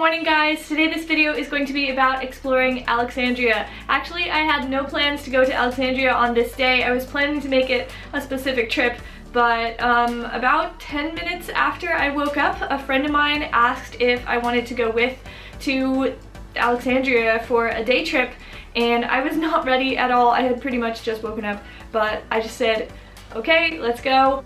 morning guys! Today this video is going to be about exploring Alexandria. Actually, I had no plans to go to Alexandria on this day. I was planning to make it a specific trip, but about 10 minutes after I woke up, a friend of mine asked if I wanted to go to Alexandria for a day trip, and I was not ready at all. I had pretty much just woken up, but I just said, okay, let's go.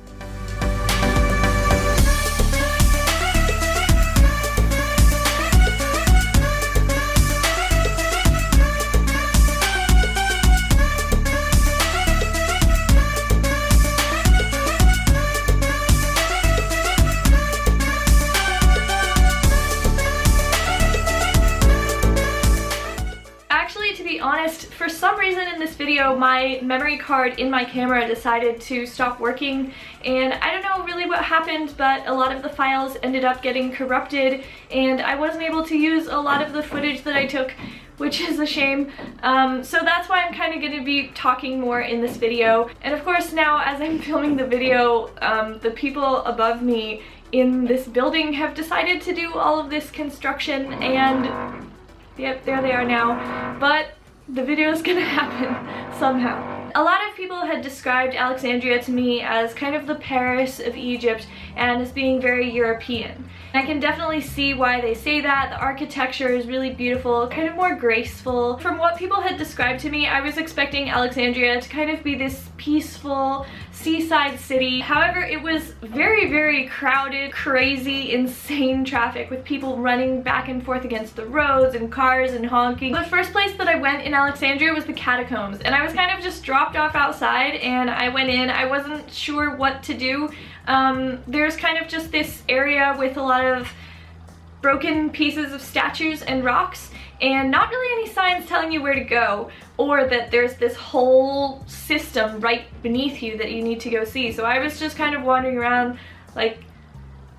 Honest, for some reason in this video my memory card in my camera decided to stop working, and I don't know really what happened, but a lot of the files ended up getting corrupted and I wasn't able to use a lot of the footage that I took, which is a shame. So that's why I'm kind of going to be talking more in this video. And of course now as I'm filming the video, the people above me in this building have decided to do all of this construction, and yep, there they are now. But the video is gonna happen somehow. A lot of people had described Alexandria to me as kind of the Paris of Egypt and as being very European. I can definitely see why they say that. The architecture is really beautiful, kind of more graceful. From what people had described to me, I was expecting Alexandria to kind of be this peaceful seaside city. However, it was very, very crowded, crazy, insane traffic with people running back and forth against the roads and cars and honking. The first place that I went in Alexandria was the Catacombs, and I was kind of just dropped off outside and I went in. I wasn't sure what to do. There's kind of just this area with a lot of broken pieces of statues and rocks, and not really any signs telling you where to go, or that there's this whole system right beneath you that you need to go see. So I was just kind of wandering around like,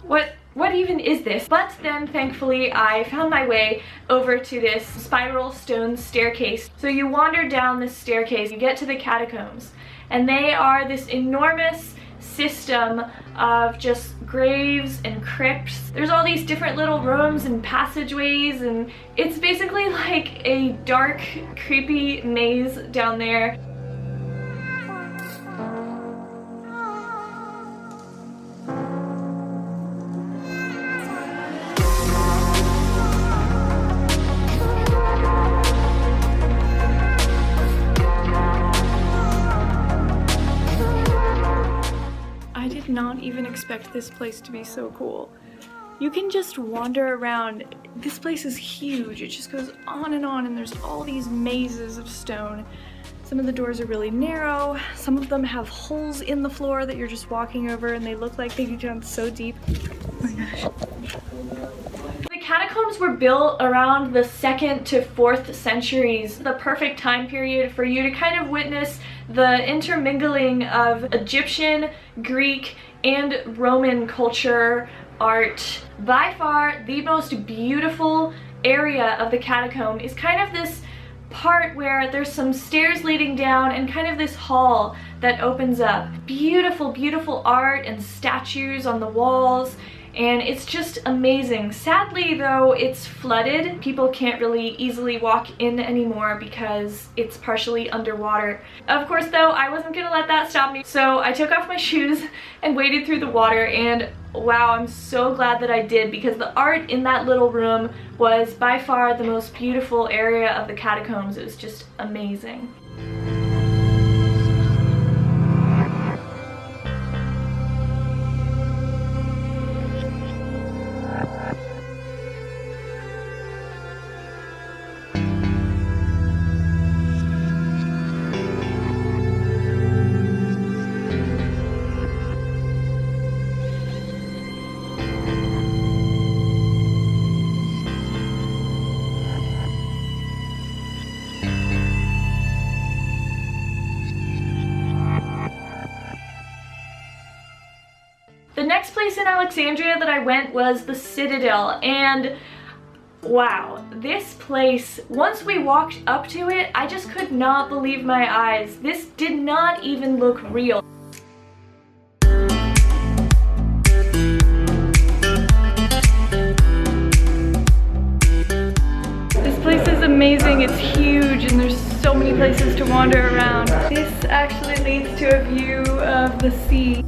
what even is this? But then thankfully I found my way over to this spiral stone staircase. So you wander down this staircase, you get to the catacombs, and they are this enormous system of just graves and crypts. There's all these different little rooms and passageways, and it's basically like a dark, creepy maze down there. Not even expect this place to be so cool. You can just wander around. This place is huge. It just goes on, and there's all these mazes of stone. Some of the doors are really narrow. Some of them have holes in the floor that you're just walking over, and they look like they go down so deep. Oh my gosh. The catacombs were built around the 2nd to 4th centuries, the perfect time period for you to kind of witness the intermingling of Egyptian, Greek, and Roman culture, art. By far the most beautiful area of the catacomb is kind of this part where there's some stairs leading down and kind of this hall that opens up. Beautiful, beautiful art and statues on the walls, and it's just amazing. Sadly though, it's flooded. People can't really easily walk in anymore because it's partially underwater. Of course though, I wasn't gonna let that stop me, so I took off my shoes and waded through the water, and wow, I'm so glad that I did, because the art in that little room was by far the most beautiful area of the catacombs. It was just amazing. The next place in Alexandria that I went was the Citadel, and wow, this place, once we walked up to it, I just could not believe my eyes. This did not even look real. amazing. It's huge and there's so many places to wander around. This actually leads to a view of the sea.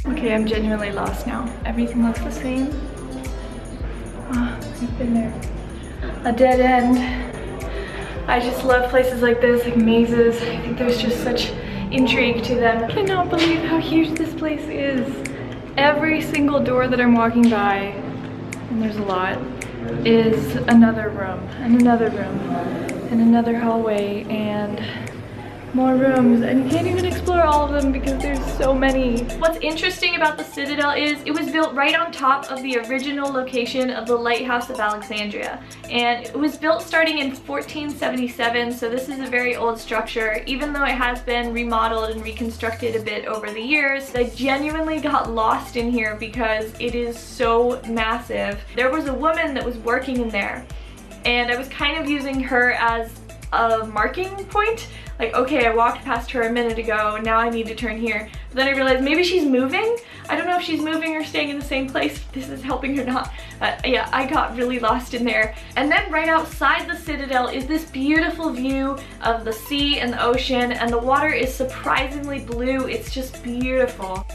Okay, I'm genuinely lost now. Everything looks the same. We've been there. A dead end. I just love places like this, like mazes. I think there's just such intrigue to them. I cannot believe how huge this place is. Every single door that I'm walking by, and there's a lot, is another room, and another room, and another hallway, and more rooms, and you can't even explore all of them because there's so many. What's interesting about the Citadel is it was built right on top of the original location of the Lighthouse of Alexandria, and it was built starting in 1477, so this is a very old structure. Even though it has been remodeled and reconstructed a bit over the years, I genuinely got lost in here because it is so massive. There was a woman that was working in there, and I was kind of using her as a marking point. Like, okay, I walked past her a minute ago, now I need to turn here. But then I realized maybe she's moving. I don't know if she's moving or staying in the same place, if this is helping or not. But yeah, I got really lost in there. And then right outside the Citadel is this beautiful view of the sea and the ocean, and the water is surprisingly blue. It's just beautiful.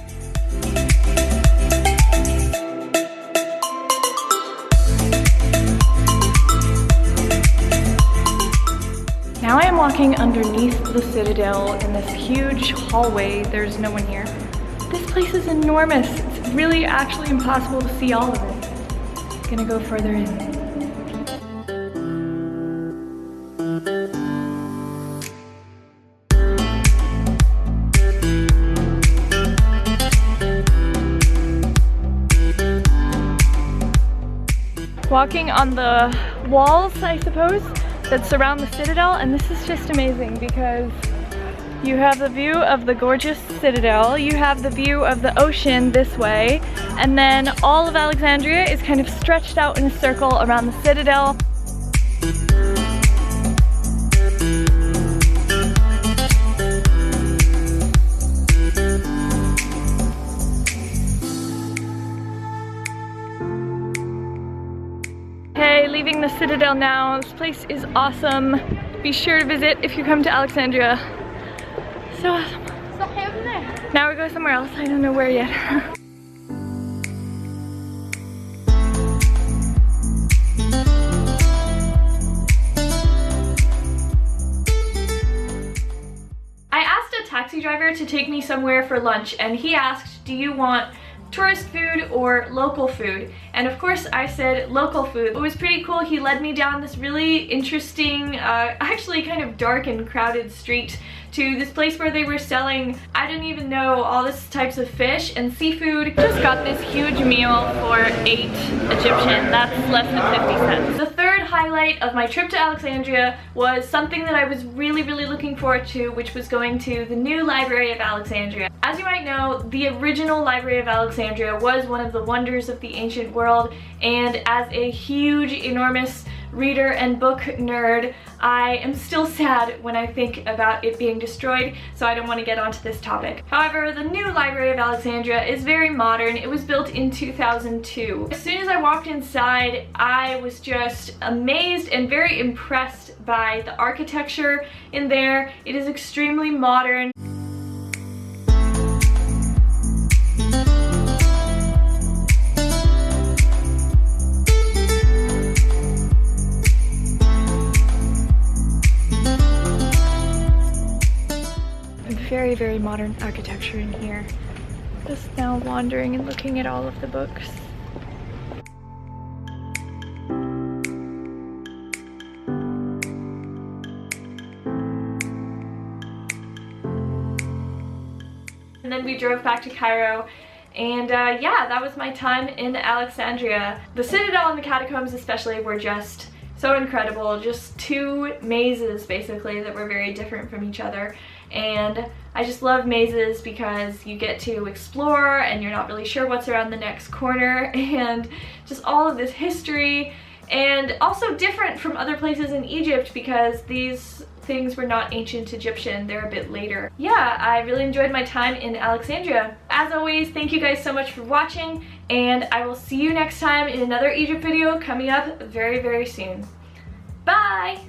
Now I am walking underneath the Citadel in this huge hallway. There's no one here. This place is enormous. It's really actually impossible to see all of it. I'm gonna go further in. Walking on the walls, I suppose, that surround the Citadel, and this is just amazing because you have the view of the gorgeous Citadel, you have the view of the ocean this way, and then all of Alexandria is kind of stretched out in a circle around the Citadel. Leaving the Citadel now. This place is awesome. Be sure to visit if you come to Alexandria. So awesome. Now we go somewhere else. I don't know where yet. I asked a taxi driver to take me somewhere for lunch, and he asked, do you want tourist food or local food? And of course I said local food. It was pretty cool. He led me down this really interesting, actually kind of dark and crowded street to this place where they were selling, I didn't even know, all this types of fish and seafood. Just got this huge meal for 8 Egyptian. That's less than 50 cents. The third highlight of my trip to Alexandria was something that I was really looking forward to, which was going to the new Library of Alexandria. As you might know, the original Library of Alexandria was one of the wonders of the ancient world, and as a huge, enormous reader and book nerd, I am still sad when I think about it being destroyed, so I don't want to get onto this topic. However, the new Library of Alexandria is very modern. It was built in 2002. As soon as I walked inside, I was just amazed and very impressed by the architecture in there. It is extremely modern. Very modern architecture in here. Just now wandering and looking at all of the books. And then we drove back to Cairo. And yeah, that was my time in Alexandria. The Citadel and the Catacombs especially were just so incredible. Just two mazes basically that were very different from each other. And I just love mazes because you get to explore and you're not really sure what's around the next corner, and just all of this history, and also different from other places in Egypt because these things were not ancient Egyptian, they're a bit later. Yeah, I really enjoyed my time in Alexandria. As always, thank you guys so much for watching, and I will see you next time in another Egypt video coming up very, very soon. Bye!